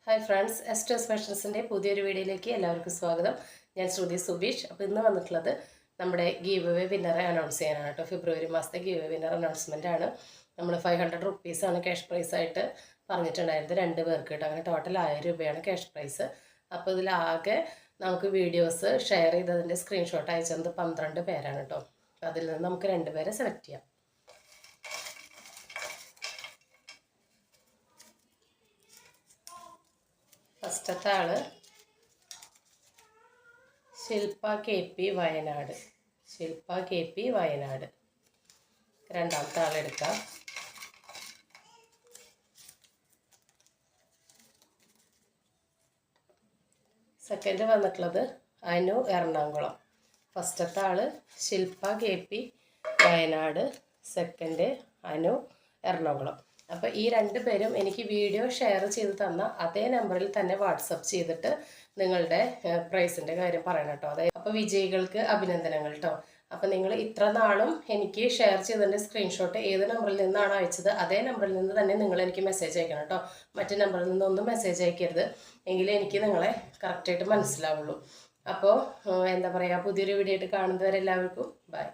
Hi friends, എസ്റ്റേഴ്സ് ഫാഷൻസിൻ്റെ പുതിയൊരു വീഡിയോയിലേക്ക് എല്ലാവർക്കും സ്വാഗതം. ഞാൻ ശ്രുതി സുബീഷ്. അപ്പോൾ ഇന്ന് വന്നിട്ടുള്ളത് നമ്മുടെ ഗീവ് അവേ വിന്നറെ അനൗൺസ് ചെയ്യാനാണ് കേട്ടോ. ഫെബ്രുവരി മാസത്തെ ഗീവ് അവേ വിന്നർ അനൗൺസ്മെൻ്റ് ആണ്. നമ്മൾ 500 റുപ്പീസാണ് ക്യാഷ് പ്രൈസായിട്ട് പറഞ്ഞിട്ടുണ്ടായിരുന്നത് 2 പേർക്ക് കേട്ടോ. അങ്ങനെ ടോട്ടൽ 1000 രൂപയാണ് ക്യാഷ് പ്രൈസ്. അപ്പോൾ ഇതിലാകെ നമുക്ക് വീഡിയോസ് ഷെയർ ചെയ്തതിൻ്റെ സ്ക്രീൻഷോട്ട് അയച്ചത് 12 പേരാണ് കേട്ടോ. അതിൽ നിന്ന് നമുക്ക് 2 പേരെ സെലക്ട് ചെയ്യാം. ഫസ്റ്റത്തെ ആള് ശില്പ KP വയനാട്. ശില്പ KP വയനാട്. രണ്ടാമത്തെ ആളെടുക്കാം. സെക്കൻഡ് വന്നിട്ടുള്ളത് അനു എറണാകുളം. ഫസ്റ്റത്തെ ആള് ശില്പ KP വയനാട്, സെക്കൻഡ് അനു എറണാകുളം. അപ്പോൾ ഈ 2 പേരും എനിക്ക് വീഡിയോ ഷെയർ ചെയ്ത് തന്ന അതേ നമ്പറിൽ തന്നെ വാട്സപ്പ് ചെയ്തിട്ട് നിങ്ങളുടെ പ്രൈസിൻ്റെ കാര്യം പറയണം കേട്ടോ. അതായത് അപ്പോൾ വിജയികൾക്ക് അഭിനന്ദനങ്ങൾ കേട്ടോ. അപ്പോൾ നിങ്ങൾ ഇത്ര നാളും എനിക്ക് ഷെയർ ചെയ്തതിൻ്റെ സ്ക്രീൻഷോട്ട് ഏത് നമ്പറിൽ നിന്നാണ് അയച്ചത് അതേ നമ്പറിൽ നിന്ന് തന്നെ നിങ്ങൾ എനിക്ക് മെസ്സേജ് അയക്കണം കേട്ടോ. മറ്റു നമ്പറിൽ നിന്നൊന്നും മെസ്സേജ് അയക്കരുത്, എങ്കിലേ എനിക്ക് നിങ്ങളെ കറക്റ്റായിട്ട് മനസ്സിലാവുള്ളൂ. അപ്പോൾ എന്താ പറയുക, പുതിയൊരു വീഡിയോ ആയിട്ട് കാണുന്നവരെല്ലാവർക്കും ബൈ.